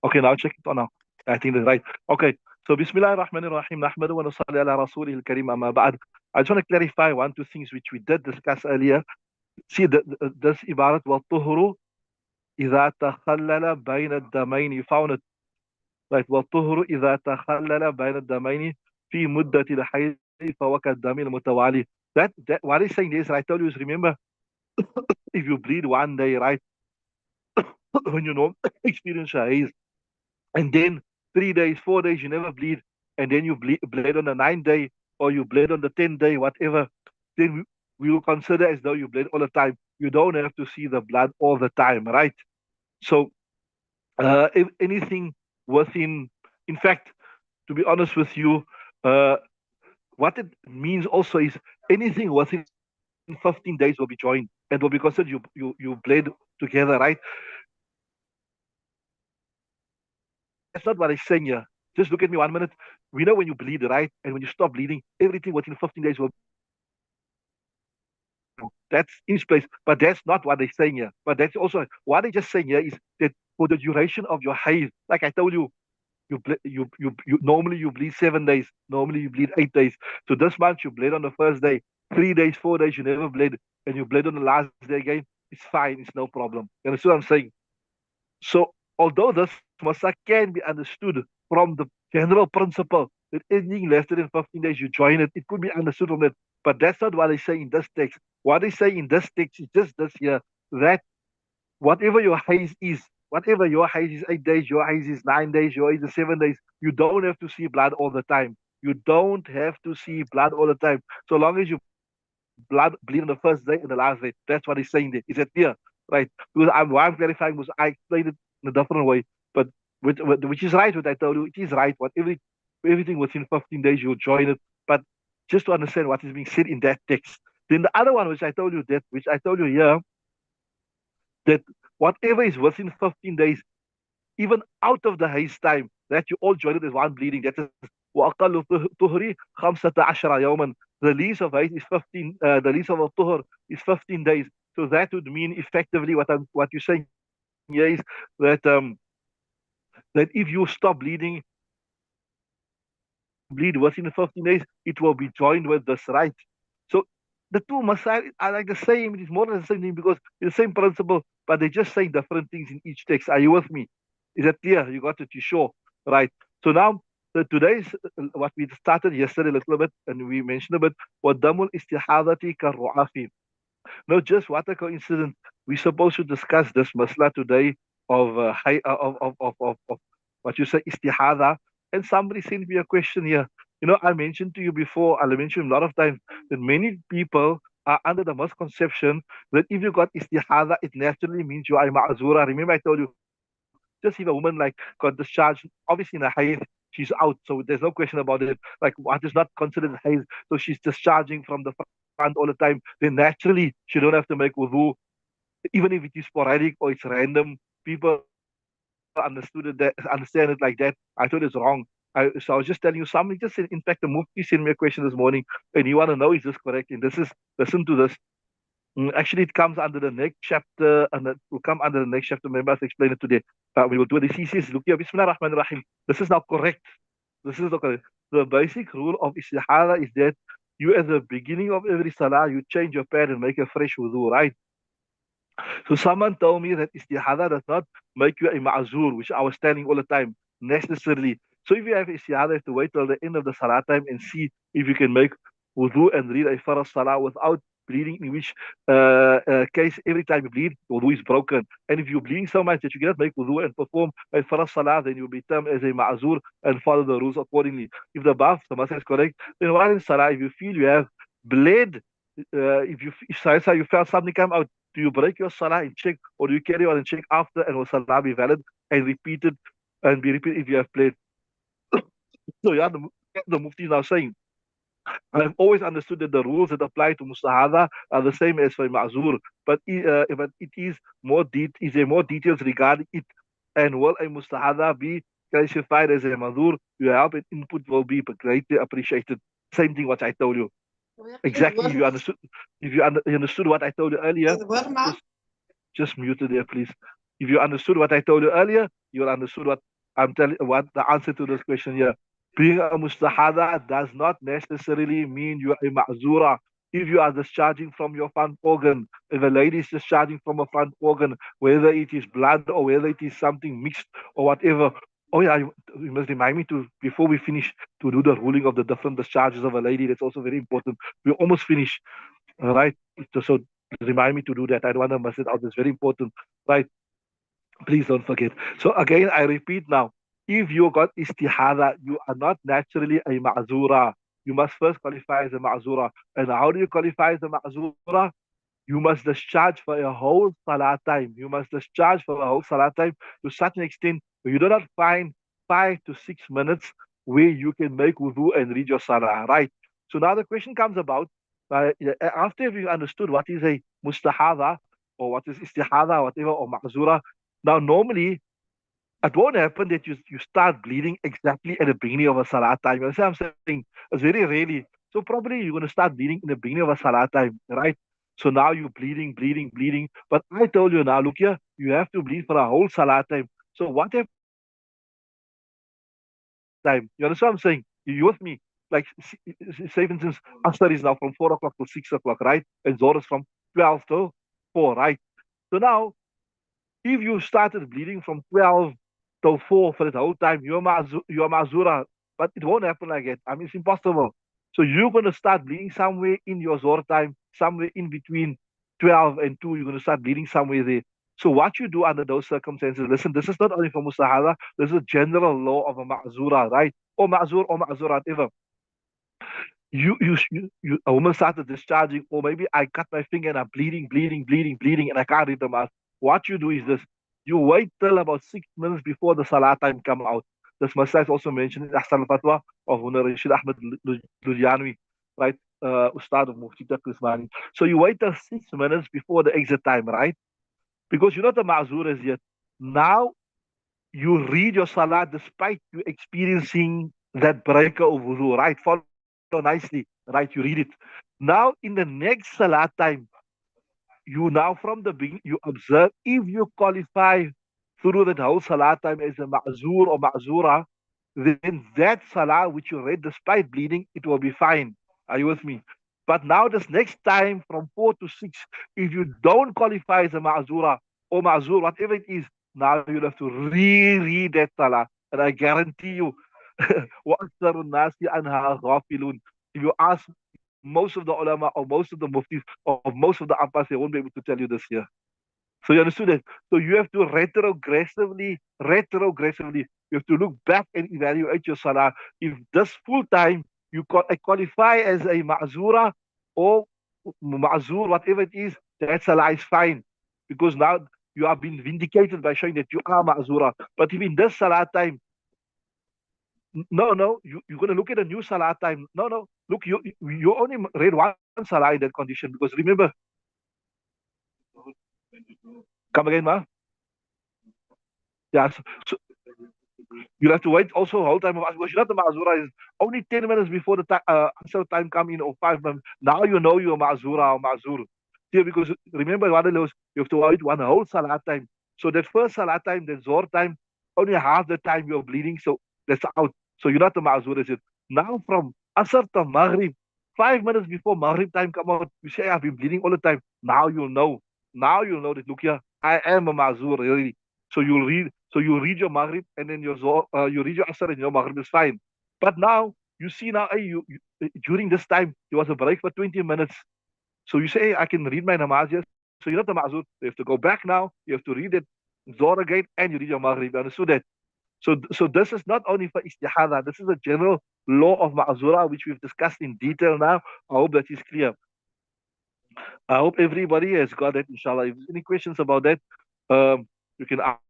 Okay, now check it on now. I think that's right. Okay, so Bismillah ar-Rahman ar-Rahim. Nahmadu wa nusalli ala Rasulih al-Karim amma ba'd. I just want to clarify one, two things which we did discuss earlier. See, this ibarat wa tuhuru إذا تخلل بين الدمين. You found it, right? والطهر إذا تخلل بين الدمين في مدة الحيض فهو كالدم المتوالي. That what he's saying is, I told you, is remember, if you bleed one day, right, when you know experience a haze, and then 3 days, 4 days you never bleed, and then you bleed on the 9th day, or you bleed on the 10th day, whatever, then we will consider as though you bleed all the time. You don't have to see the blood all the time, right? So if anything within, in fact, to be honest with you, uh, what it means also is anything within 15 days will be joined and will be considered you bled together, right? That's not what I'm saying here. Just look at me 1 minute. We know when you bleed, right? And when you stop bleeding, everything within 15 days will. That's in place, but that's not what they're saying here. But that's also what they're just saying here is that for the duration of your haze, like I told you, you normally you bleed 7 days, normally you bleed 8 days. So this month you bled on the first day, 3 days, 4 days you never bled, and you bled on the last day again. It's fine, it's no problem. You understand what I'm saying? So although this masa can be understood from the general principle that anything less than 15 days you join it, it could be understood from that. But that's not what they say in this text. What they say in this text is just this here, that whatever your haze is, whatever your haze is 8 days, your haze is 9 days, your haze is 7 days, you don't have to see blood all the time. You don't have to see blood all the time. So long as you blood bleed on the first day and the last day. That's what he's saying there. Is that clear? Right? Because why I'm clarifying was I explained it in a different way. But which is right what I told you, it is right. Everything within 15 days you'll join it. But just to understand what is being said in that text. Then the other one which I told you here, that whatever is within 15 days, even out of the haze time, that you all join it as one bleeding. That is وأقل طهري 15 يوما. The least of haze is 15. The least of a tuhur is 15 days. So that would mean effectively what you're saying here is that if you stop bleeding, bleed within 15 days, it will be joined with this, right? So the two masail are like the same. It is more than the same thing because it's the same principle, but they just say different things in each text. Are you with me? Is that clear? You got it? You sure? Right. So now, today's what we started yesterday a little bit, and we mentioned a bit, وَالدَّمُ الْإِسْتِحَاضَةِ كَالرُّعَافِ. No, just what a coincidence. We're supposed to discuss this masla today of, of what you say, istihada. And somebody sent me a question here. You know, I mentioned to you before, I mentioned a lot of times that many people are under the misconception that if you got istihada, it naturally means you are ma'zura. Remember, I told you, just if a woman like got discharged, obviously in a haze, she's out. So there's no question about it. Like what is not considered haze. So she's discharging from the front all the time. Then naturally she don't have to make wudu, even if it is sporadic or it's random. People understand it like that. I thought it's wrong. So I was just telling you something. Just in fact, the Mufti sent me a question this morning, and you want to know is this correct? And this is listen to this. Actually, it comes under the next chapter, and it will come under the next chapter. Maybe I'll explain it today. We will do it. He says, look here, Bismillah ar-Rahman ar-Rahim. This is now correct. This is not correct. The basic rule of istihara is that you at the beginning of every salah, you change your pad and make a fresh wudu, right? So someone told me that istihada does not make you a ma'zur, which I was telling all the time, necessarily. So if you have istihada, you have to wait till the end of the salah time and see if you can make wudu and read a farah salah without bleeding, in which case every time you bleed, wudu is broken. And if you're bleeding so much that you cannot make wudu and perform a farah salah, then you'll be termed as a ma'zur and follow the rules accordingly. If the above, the masah is correct, then while in salah, if you feel you have bled, if you felt something come out, do you break your salah and check, or do you carry on and check after, and will salah be valid and repeat it and be repeated if you have played? So yeah, the Mufti is now saying, I've always understood that the rules that apply to mustahada are the same as for ma'zur, but it is is there more details regarding it, and will a mustahada be classified as a ma'zur? Your help and input will be greatly appreciated. Same thing what I told you. Exactly. If you understood what I told you earlier, just just mute it there, please. If you understood what I told you earlier, you'll understood what I'm telling, what the answer to this question here. Being a mustahada does not necessarily mean you are a ma'zura. If you are discharging from your front organ, if a lady is discharging from a front organ, whether it is blood or whether it is something mixed or whatever. Oh yeah, you must remind me to, before we finish, to do the ruling of the different discharges of a lady. That's also very important. We almost finished, right? So remind me to do that. I don't want to miss it out. It's very important, right? Please don't forget. So again, I repeat now, if you got istihada, you are not naturally a ma'zura. You must first qualify as a ma'zura. And how do you qualify as a ma'zura? You must discharge for a whole salah time. You must discharge for a whole salah time to such an extent where you do not find 5 to 6 minutes where you can make wudu and read your salah, right? So now the question comes about, after you understood what is a mustahada or what is istihada, whatever, or ma'zura, now normally it won't happen that you start bleeding exactly at the beginning of a salah time. You understand what I'm saying? It's very rarely. So probably you're going to start bleeding in the beginning of a salah time, right? So now you're bleeding, bleeding, bleeding. But I told you now, look here, you have to bleed for a whole salah time. So what happens if you start bleeding at the beginning of a salah time? You understand what I'm saying? You with me? Like, say for instance, Asr is now from 4 o'clock to 6 o'clock, right? And Zohar is from 12 to 4, right? So now if you started bleeding from 12 till 4 for the whole time, you're Mazura. But it won't happen like that. I mean, it's impossible. So you're going to start bleeding somewhere in your Zohar time, somewhere in between 12 and 2. You're going to start bleeding somewhere there. So what you do under those circumstances, listen, this is not only for Musahara, this is a general law of a Ma'zura, right? Or Ma'zura, whatever. A woman started discharging, or maybe I cut my finger and I'm bleeding, bleeding, bleeding, bleeding, and I can't read the mass. What you do is this: you wait till about 6 minutes before the salah time come out. This Masai is also mentioned in Ahsan al-Fatwa of Hunar Rashid Ahmed Ludianwi, right? Ustad of Mufti Taqi. So you wait till 6 minutes before the exit time, right? Because you're not a ma'zur as yet. Now you read your salah despite you experiencing that breaker of wudu, right? Follow nicely, right? You read it. Now, in the next salah time, you now from the beginning, you observe if you qualify through that whole salah time as a ma'zur or ma'zura, then that salah which you read despite bleeding, it will be fine. Are you with me? But now this next time from 4 to 6, if you don't qualify as a ma'zura or ma'zur, whatever it is, now you'll have to reread that salah. And I guarantee you, وَأَكْثَرُ النَّاسِ عَنْهَا غَافِلُونَ. If you ask most of the ulama or most of the muftis or most of the ampas, they won't be able to tell you this here. So you understood that? So you have to retrogressively, you have to look back and evaluate your salah. If this full time you qualify as a ma'zura or ma'zur, whatever it is, that salah is fine. Because now you are being vindicated by showing that you are ma'zura. But if in this salah time, no, you're going to look at a new salah time. No, look, you only read one salah in that condition. Because remember, come again, ma? Yeah, so you'll have to wait also a whole time of because you're not the ma'zura is only 10 minutes before the time come in or 5 minutes. Now you know you're ma'zura or ma'zur. See, because remember what it was, you have to wait one whole salah time. So that first salah time, that zor time, only half the time you're bleeding, so that's out. So you're not the ma'zur, is it? Now from asr to maghrib, 5 minutes before Maghrib time come out, you say, I've been bleeding all the time. Now you'll know. Now you'll know that, look here, I am a Ma'zur, really. So you read your Maghrib and then you read your Asr and your Maghrib is fine. But now, you see now, hey, during this time, there was a break for 20 minutes. So you say, hey, I can read my namaz here. So you're not a Ma'zur. You have to go back now. You have to read it Zohar again and you read your Maghrib. You understood that? So this is not only for istihada, this is a general law of ma'zura, which we've discussed in detail now. I hope that is clear. I hope everybody has got it, inshallah. If there's any questions about that, you can ask.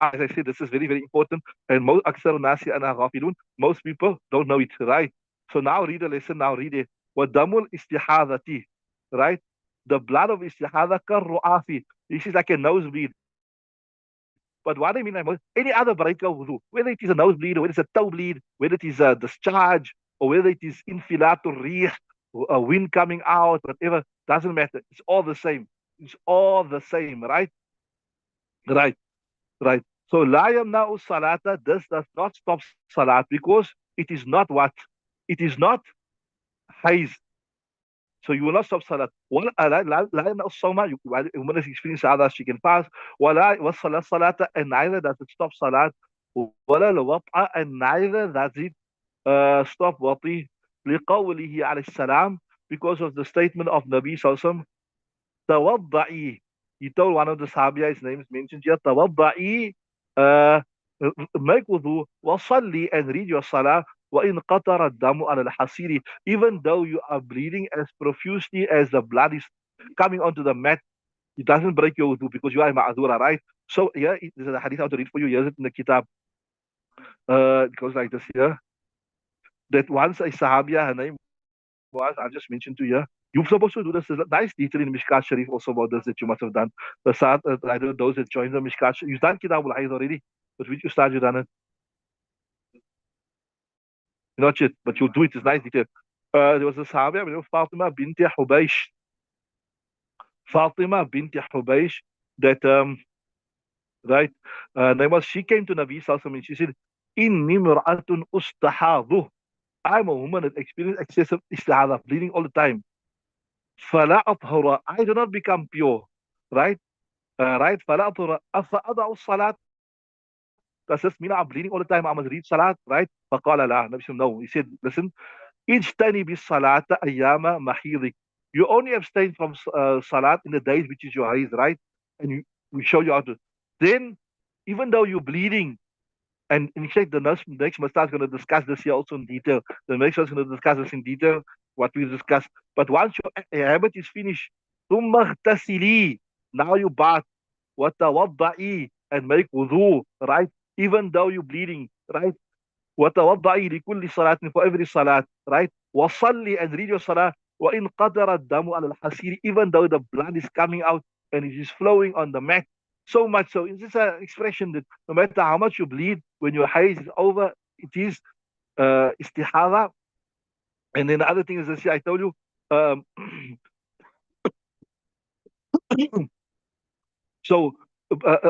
As I said, this is very, very important. And most aksar nasi ana ghafilun, most people don't know it, right? So now read the lesson, now read it. Wadamul istihadati, right? The blood of istihada karru'afi. This is like a nosebleed. But what I mean, any other break of wudu, whether it is a nosebleed, or whether it's a toe bleed, whether it is a discharge, or whether it is infilatul rih, a wind coming out, whatever, doesn't matter. It's all the same. It's all the same, right? Right, right. So la yamna'u salata, this does not stop salat because it is not what? It is not haze. So you will not stop salat. لا يمنع الصوم. While a woman is experiencing others, she can fast. ولا وصل الصلاة, and neither does it stop salat. ولا الوطأ, and neither does it stop wati. لقوله عليه السلام, because of the statement of Nabi Sallallahu Alaihi Wasallam, tawadda'i. He told one of the Sahabia, his name is mentioned here, tawadda'i, uh, make wudu, wasalli, and read your salah, وَإِنْ قَطَرَ الدَّمُ عَلَى الْحَصِيرِ, even though you are bleeding as profusely as the blood is coming onto the mat, it doesn't break your wudu because you are ma'adura, right? So here, there's a hadith I want to read for you. Here's it in the kitab. It goes like this here, that once a Sahabia, her name was, I just mentioned to you, you're supposed to do this. There's a nice detail in Mishkat Sharif also about this that you must have done. The Saad, I don't know, those that joined the Mishkat Sharif, you've done Kitab al-Hayd already, but which you start, you done it. Not yet, but you'll do it. It's nice detail. There was a Sahabi, Fatima binti Hubaysh. Fatima binti Hubaysh, that, right, name was, she came to Nabi Sallallahu Alaihi Wasallam and she said, Inni mir'atun ustahadu. I'm a woman that experiences excessive istihada, bleeding all the time. فلا أطهر, I do not become pure, right? Right? فلا أطهر أفأضع الصلاة. Does this mean I'm bleeding all the time? I must read salat, right? فقال لا. Nabi said, no. He said, listen, اجتني بالصلاة أيام محيضك. You only abstain from salat in the days which is your haze, right? And we show you how to. Then, even though you're bleeding, and in fact, the next Mustad is going to discuss this here also in detail. The next one is going to discuss this in detail, what we discussed. But once your habit is finished, ثم اغتسلي, now you bath, وتوضئي, and make wudu, right? Even though you're bleeding, right? وتوضئي لكل صلاة, for every salat, right? وصلي, and read your salah. وإن قدر الدم على الحصير, even though the blood is coming out and it is flowing on the mat. So much so, it's just an expression that no matter how much you bleed, when your haze is over, it is istihada. And then the other thing is this, I told you, um, so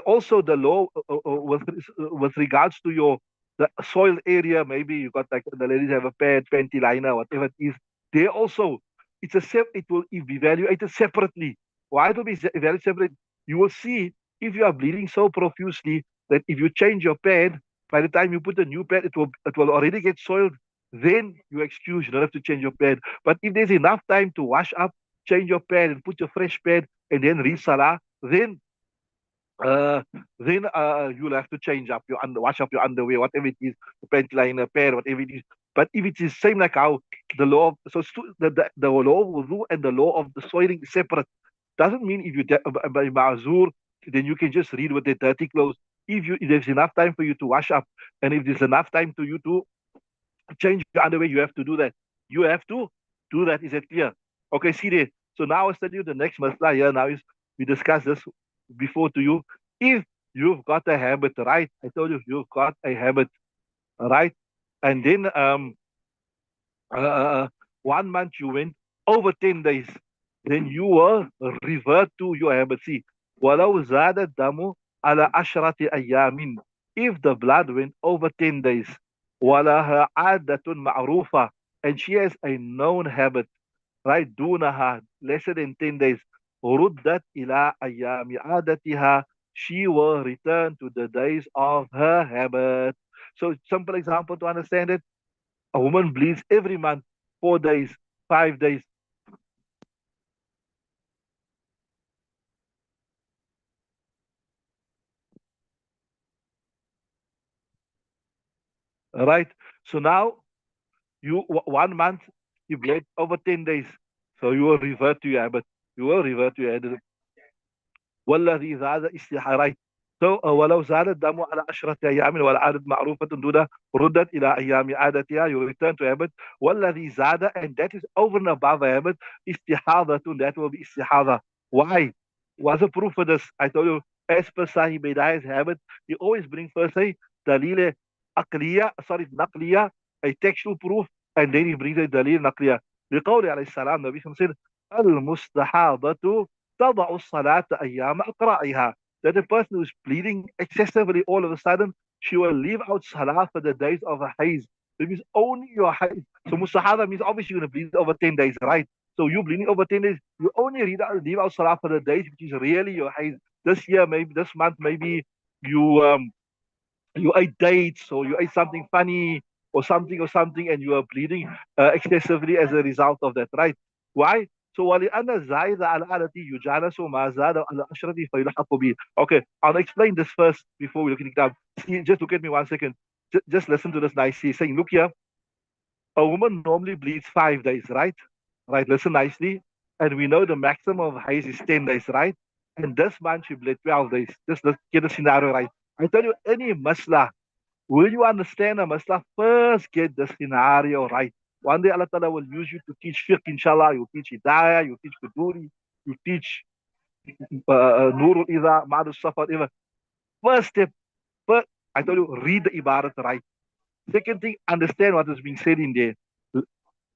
also the law with regards to the soil area, maybe you got like the ladies have a pad, panty liner, whatever it is. They also, it will be evaluated separately. Why it will be evaluated separately? You will see if you are bleeding so profusely that if you change your pad, by the time you put a new pad, it will already get soiled. Then you excuse, you don't have to change your pad. But if there's enough time to wash up, change your pad and put your fresh pad, and then read salah, uh, then you'll have to change up wash up your underwear, whatever it is, the panty liner, pair, whatever it is. But if it is same like how the law, the law of wudu and the law of the soiling is separate, doesn't mean if you by ma'zur, then you can just read with the dirty clothes. If there's enough time for you to wash up, and if there's enough time to you to change your underwear, you have to do that. You have to do that. Is it clear? Okay, see there. So now I'll tell you the next masla here. Now is we discussed this before to you. If you've got a habit, right? I told you you've got a habit, right? And then 1 month you went over 10 days, then you will revert to your habit. See, ولو زاد الدم على 10 أيام, if the blood went over 10 days, ولها عادة معروفة, and she has a known habit, right? دونها, lesser than 10 days. ردت إلى أيام عادتها. She will return to the days of her habit. So, simple example to understand it: a woman bleeds every month, 4 days, 5 days, right? So now, 1 month, you bled over 10 days. So you will revert to your habit. You will revert to your habit. والذي زاد استحاري. So, ولو زاد الدم على 10 أيام والعادة معروفة دون ردت إلى أيام عادتها. You return to habit. والذي زاد, and that is over and above a habit, استحاضة, that will be استحاضة. Why? What's the proof for this? I told you, as per Sahih Hidaayah's habit, he always bring first say dalil aqliya, sorry, naqliya, a textual proof, and then he brings a dalil naqliya. لقول عليه السلام, Nabi said, المستحاضة تضع الصلاة أيام أقرائها. That a person who is bleeding excessively all of a sudden, she will leave out salah for the days of a haze. It means only your haze. So mustahada means obviously you're going to bleed over 10 days, right? So you bleeding over 10 days, you only leave out salah for the days which is really your haze. This year, maybe this month, maybe you you ate dates or you ate something funny or something and you are bleeding excessively as a result of that, right? Why? So ولأن الزائد على العادة يجالس ما زاد على العشرة فيلحق به. Okay, I'll explain this first before we look at it down. See, just look at me 1 second. Just listen to this nicely. Saying, look here, a woman normally bleeds 5 days, right? Right, listen nicely. And we know the maximum of haze is 10 days, right? And this month she bled 12 days. Just let's get the scenario right. I tell you, any masla, will you understand a masla? First get the scenario right. One day Allah Ta'ala will use you to teach fiqh, inshallah. You teach Hidaayah, you teach Quduri, you teach Nurul Ida, Ma'adul Safar, even. First step, first, I told you, read the ibarat right. Second thing, understand what is being said in there.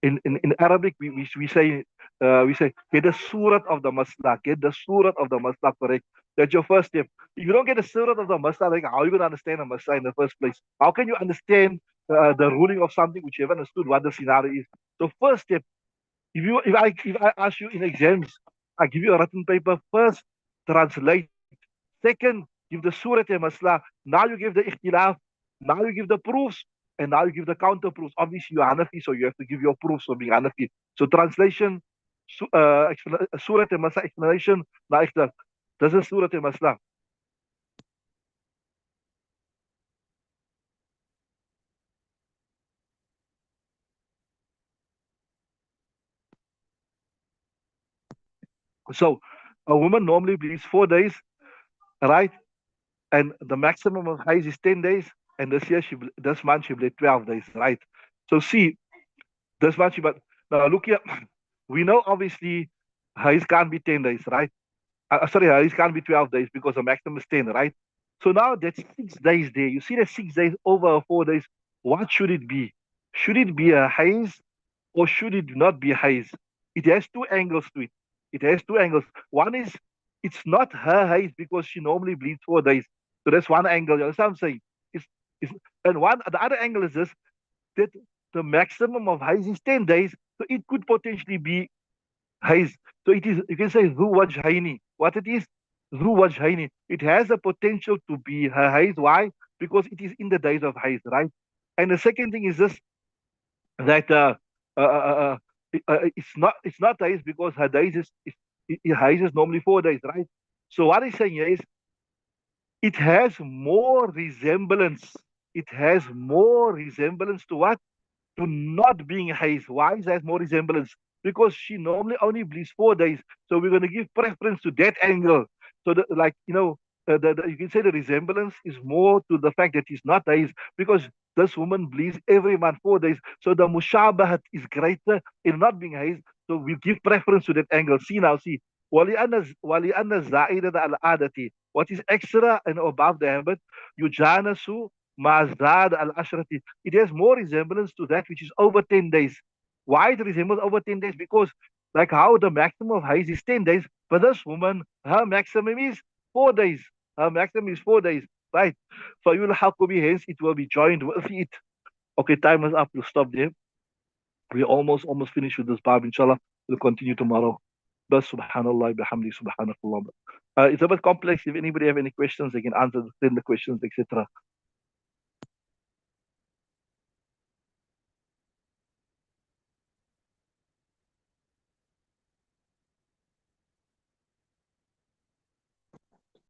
In Arabic, we say get the surat of the masla, get the surat of the masla correct. That's your first step. If you don't get the surat of the masla, like how are you going to understand the masla in the first place? How can you understand the ruling of something which you haven't understood what the scenario is? So first step, if I ask you in exams, I give you a written paper. First, translate. Second, give the surah a masla. Now you give the ikhtilaf. Now you give the proofs. And now you give the counter proofs. Obviously, you're Hanafi, so you have to give your proofs for being Hanafi. So translation, surah a masla, explanation, now ikhtilaf. This is surah a masla. So a woman normally bleeds 4 days, right? And the maximum of haze is 10 days. And this month she bled 12 days, right? So see, this month she, but now look here. We know obviously haze can't be 10 days, right? Sorry, it can't be 12 days because the maximum is 10, right? So now that's 6 days there. You see that 6 days over 4 days. What should it be? Should it be a haze or should it not be a haze? It has two angles to it. It has two angles. One is it's not her haze because she normally bleeds 4 days. So that's one angle. You understand what I'm saying? It's, and the other angle is this, that the maximum of haze is 10 days. So it could potentially be haze. So it is, you can say Zu Wajhaini. What it is? Zu Wajhaini. It has a potential to be her haze. Why? Because it is in the days of haze, right? And the second thing is this, that uh, uh, it's not haze because her days haze is normally 4 days, right? So what he's saying here is it has more resemblance. It has more resemblance to what? To not being haze. Why is that more resemblance? Because she normally only bleeds 4 days. So we're going to give preference to that angle. So, you can say the resemblance is more to the fact that it's not haze because this woman bleeds every month 4 days. So the mushabahat is greater in not being haze. So we give preference to that angle. See now, see. ولأن الزائدة على العادة, what is extra and above the habit, يجانس ما زاد العشرة, it has more resemblance to that which is over 10 days. Why it resembles over 10 days? Because like how the maximum of haze is 10 days, but this woman, her maximum is 4 days. Her maximum is 4 days, right? فَيُلْحَقُ بِهِ, hence it will be joined with it. Okay, time is up. We'll stop there. we're almost finished with this bab. Inshallah, we'll continue tomorrow. But subhanallah, bihamdi, subhanakallah. It's a bit complex. If anybody have any questions, they can answer, send the questions, etc.